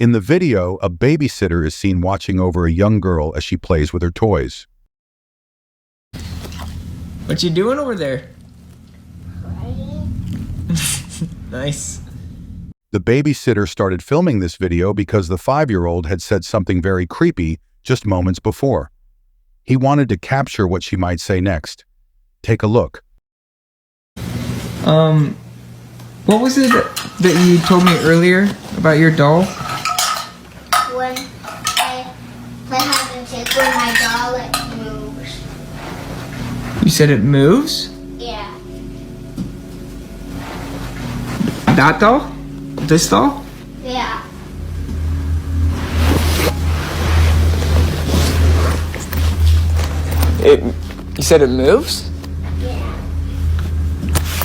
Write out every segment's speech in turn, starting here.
In the video, a babysitter is seen watching over a young girl as she plays with her toys. What you doing over there? Crying. Nice. The babysitter started filming this video because the 5-year-old had said something very creepy just moments before. He wanted to capture what she might say next. Take a look. What was it that you told me earlier about your doll? When I play hide and seek with my doll, it moves. You said it moves? Yeah. That doll? This doll? Yeah. You said it moves? Yeah.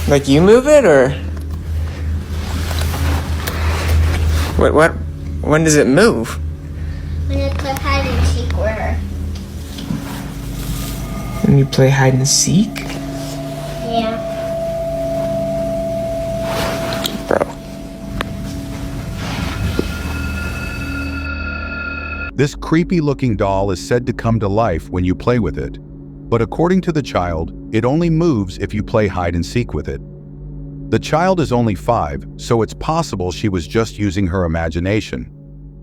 Like you move it, or? What? When does it move? When I play hide and seek with her. When you play hide and seek? Yeah. Bro. This creepy-looking doll is said to come to life when you play with it. But according to the child, it only moves if you play hide and seek with it. The child is only 5, so it's possible she was just using her imagination.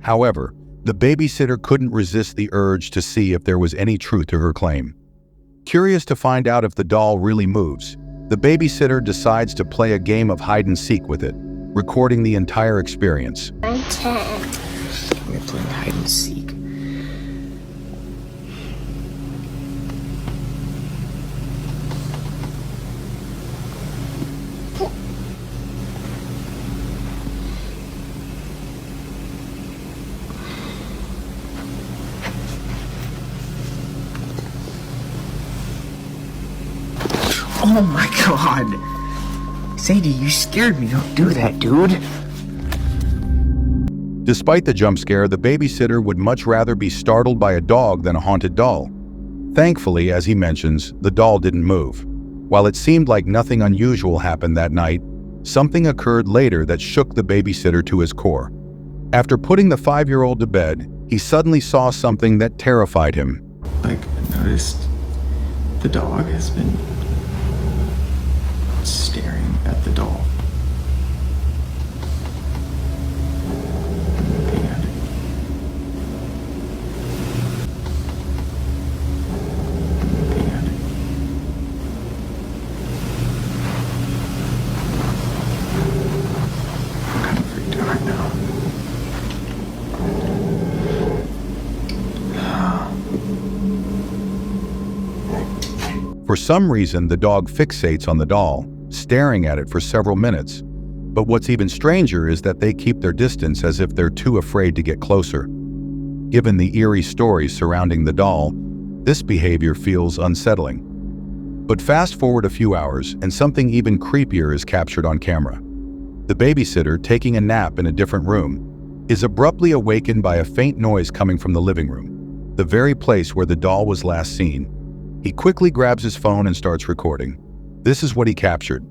However, the babysitter couldn't resist the urge to see if there was any truth to her claim. Curious to find out if the doll really moves, the babysitter decides to play a game of hide and seek with it, recording the entire experience. I'm 10. We're playing hide and seek. Oh my god! Sadie, you scared me. Don't do that, dude. Despite the jump scare, the babysitter would much rather be startled by a dog than a haunted doll. Thankfully, as he mentions, the doll didn't move. While it seemed like nothing unusual happened that night, something occurred later that shook the babysitter to his core. After putting the 5-year-old to bed, he suddenly saw something that terrified him. I noticed the dog has been staring at the doll. Looking at it. Looking at it. I'm kind of freaked out right now. For some reason, the dog fixates on the doll, staring at it for several minutes. But what's even stranger is that they keep their distance as if they're too afraid to get closer. Given the eerie stories surrounding the doll, this behavior feels unsettling. But fast forward a few hours, and something even creepier is captured on camera. The babysitter, taking a nap in a different room, is abruptly awakened by a faint noise coming from the living room, the very place where the doll was last seen. He quickly grabs his phone and starts recording. This is what he captured.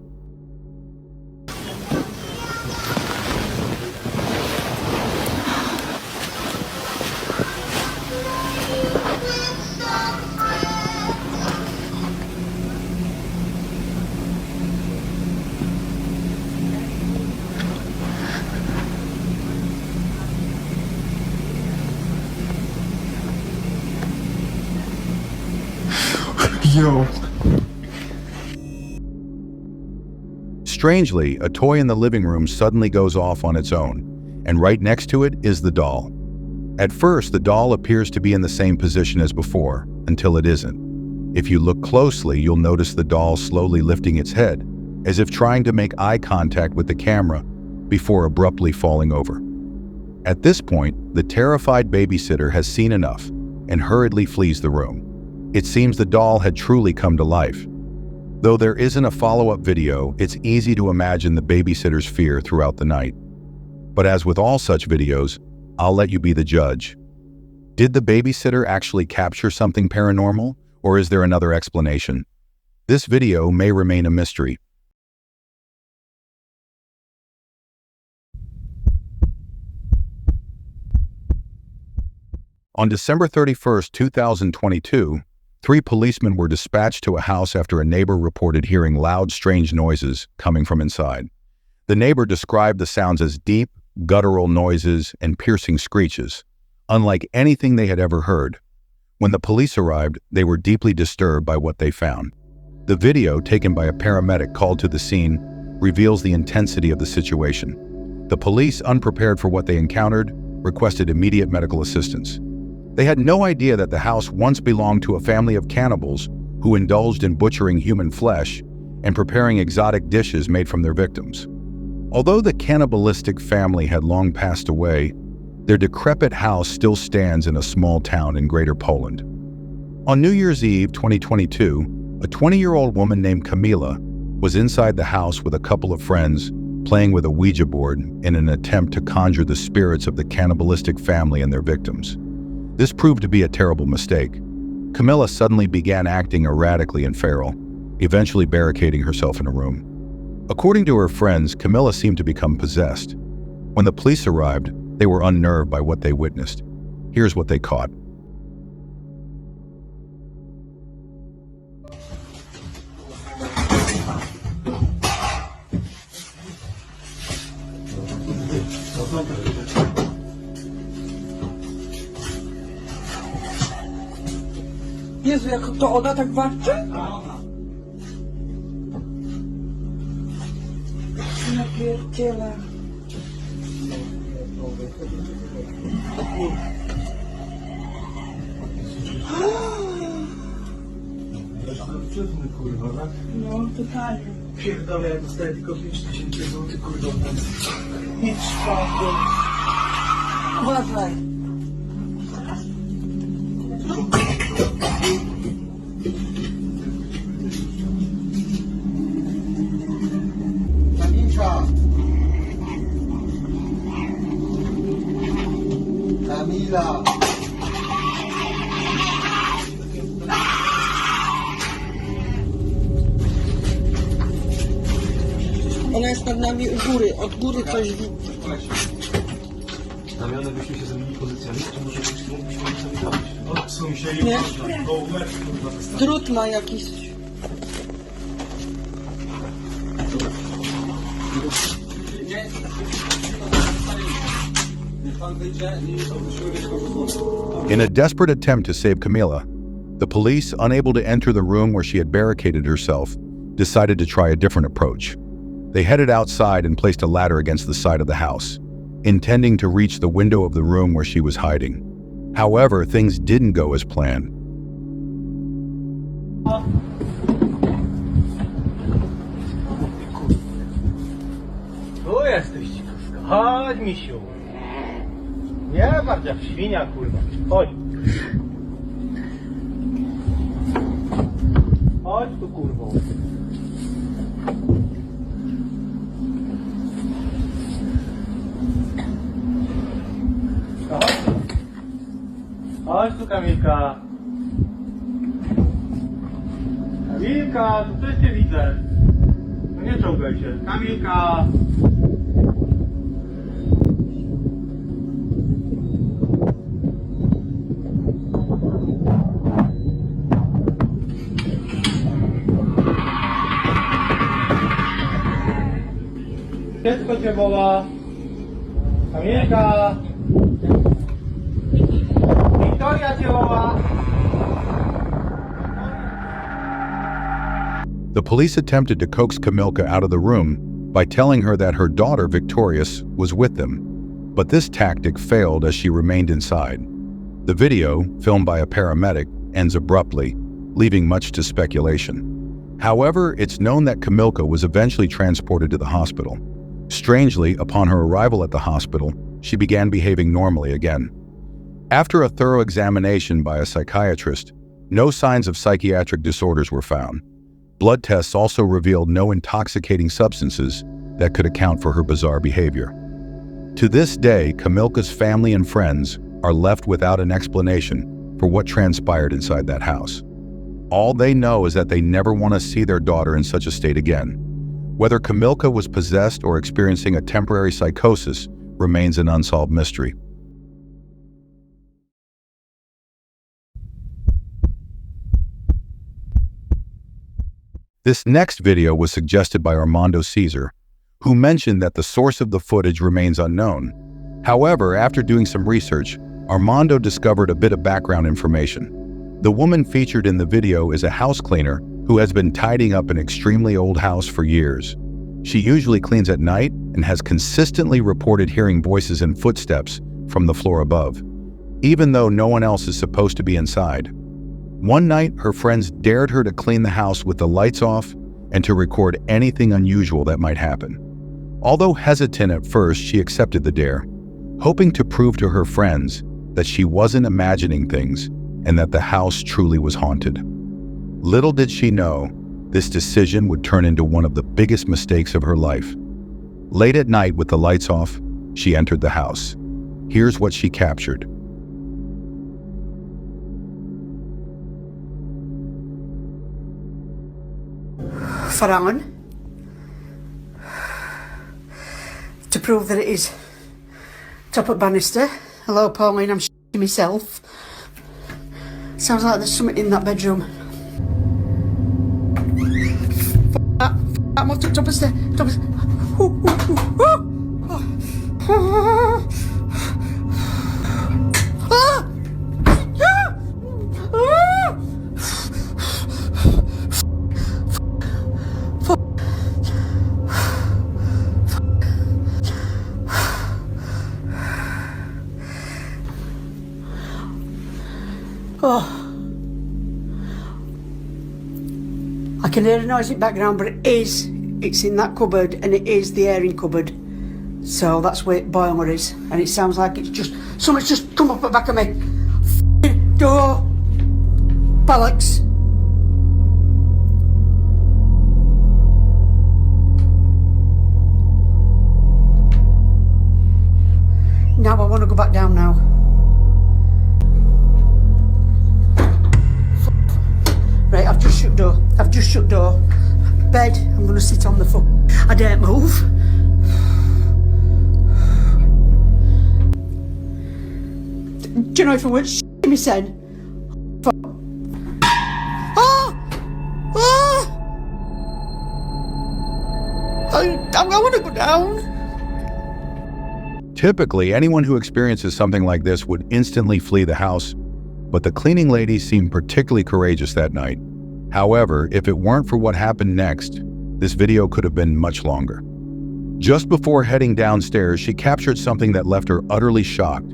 Yo. Strangely, a toy in the living room suddenly goes off on its own, and right next to it is the doll. At first, the doll appears to be in the same position as before, until it isn't. If you look closely, you'll notice the doll slowly lifting its head, as if trying to make eye contact with the camera before abruptly falling over. At this point, the terrified babysitter has seen enough and hurriedly flees the room. It seems the doll had truly come to life. Though there isn't a follow-up video, it's easy to imagine the babysitter's fear throughout the night. But as with all such videos, I'll let you be the judge. Did the babysitter actually capture something paranormal, or is there another explanation? This video may remain a mystery. On December 31, 2022, 3 policemen were dispatched to a house after a neighbor reported hearing loud, strange noises coming from inside. The neighbor described the sounds as deep, guttural noises and piercing screeches, unlike anything they had ever heard. When the police arrived, they were deeply disturbed by what they found. The video, taken by a paramedic called to the scene, reveals the intensity of the situation. The police, unprepared for what they encountered, requested immediate medical assistance. They had no idea that the house once belonged to a family of cannibals who indulged in butchering human flesh and preparing exotic dishes made from their victims. Although the cannibalistic family had long passed away, their decrepit house still stands in a small town in Greater Poland. On New Year's Eve 2022, a 20-year-old woman named Kamila was inside the house with a couple of friends playing with a Ouija board in an attempt to conjure the spirits of the cannibalistic family and their victims. This proved to be a terrible mistake. Kamila suddenly began acting erratically and feral, eventually barricading herself in a room. According to her friends, Kamila seemed to become possessed. When the police arrived, they were unnerved by what they witnessed. Here's what they caught. Jezu, jak to ona tak warczy? Ja pierdzielę. No, totalnie. Pierdolę, ja dostaję tylko 5000 zł, kurwa. Nie spokój. Uważaj. Kamila! Ona jest nad nami u góry, od góry coś widzi. Znamione byśmy się zamienili pozycjami, to może byśmy sami zrobić. O, są się Nie? Drut ma jakiś. In a desperate attempt to save Kamila, the police, unable to enter the room where she had barricaded herself, decided to try a different approach. They headed outside and placed a ladder against the side of the house, intending to reach the window of the room where she was hiding. However, things didn't go as planned. Tu jesteś, cikuska. Chodź, misiu. Nie patrz jak świnia, kurwa. Chodź. Chodź tu, kurwo. Chodź tu. Chodź tu, Kamilka. Kamilka, tu coś cię widzę. No nie czołgaj się. Kamilka. Dziecko cię woła. Kamilka. Wiktoria cię woła. The police attempted to coax Kamilka out of the room by telling her that her daughter, Victorious, was with them, but this tactic failed as she remained inside. The video, filmed by a paramedic, ends abruptly, leaving much to speculation. However, it's known that Kamilka was eventually transported to the hospital. Strangely, upon her arrival at the hospital, she began behaving normally again. After a thorough examination by a psychiatrist, no signs of psychiatric disorders were found. Blood tests also revealed no intoxicating substances that could account for her bizarre behavior. To this day, Kamilka's family and friends are left without an explanation for what transpired inside that house. All they know is that they never want to see their daughter in such a state again. Whether Kamilka was possessed or experiencing a temporary psychosis remains an unsolved mystery. This next video was suggested by Armando Caesar, who mentioned that the source of the footage remains unknown. However, after doing some research, Armando discovered a bit of background information. The woman featured in the video is a house cleaner who has been tidying up an extremely old house for years. She usually cleans at night and has consistently reported hearing voices and footsteps from the floor above, even though no one else is supposed to be inside. One night, her friends dared her to clean the house with the lights off and to record anything unusual that might happen. Although hesitant at first, she accepted the dare, hoping to prove to her friends that she wasn't imagining things and that the house truly was haunted. Little did she know, this decision would turn into one of the biggest mistakes of her life. Late at night with the lights off, she entered the house. Here's what she captured. For Alan, to prove that it is top at banister. Hello, Pauline, I'm shitting myself. Sounds like there's something in that bedroom. I'm up to top of stairs. I can hear a noise in the background, but it's in that cupboard, and it is the airing cupboard. So that's where boiler is, and it sounds like it's just someone's just come up the back of me. F***ing door, bollocks. Now I want to go back down now. Right, I've just shut door. Bed, I'm gonna sit on the foot. I daren't move. Do you know if I weren't shitting me said? I want to go down. Typically, anyone who experiences something like this would instantly flee the house, but the cleaning lady seemed particularly courageous that night. However, if it weren't for what happened next, this video could have been much longer. Just before heading downstairs, she captured something that left her utterly shocked.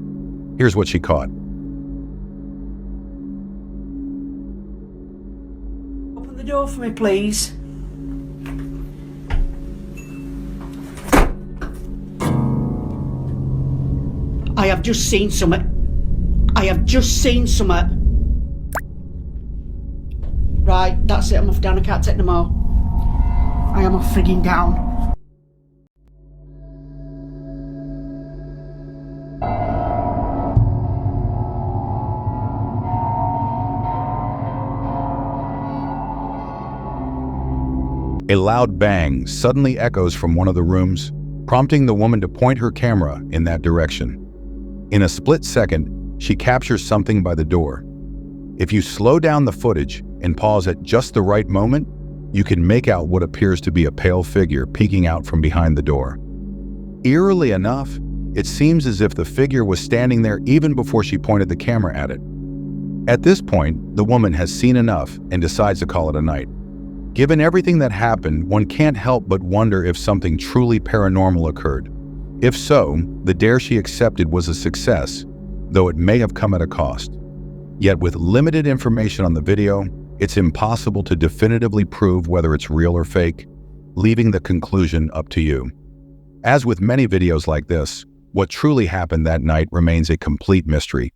Here's what she caught. Open the door for me, please. I have just seen something. Right, that's it, I'm off down, I can't take no more. I am off frigging down. A loud bang suddenly echoes from one of the rooms, prompting the woman to point her camera in that direction. In a split second, she captures something by the door. If you slow down the footage and pause at just the right moment, you can make out what appears to be a pale figure peeking out from behind the door. Eerily enough, it seems as if the figure was standing there even before she pointed the camera at it. At this point, the woman has seen enough and decides to call it a night. Given everything that happened, one can't help but wonder if something truly paranormal occurred. If so, the dare she accepted was a success, though it may have come at a cost. Yet with limited information on the video, it's impossible to definitively prove whether it's real or fake, leaving the conclusion up to you. As with many videos like this, what truly happened that night remains a complete mystery,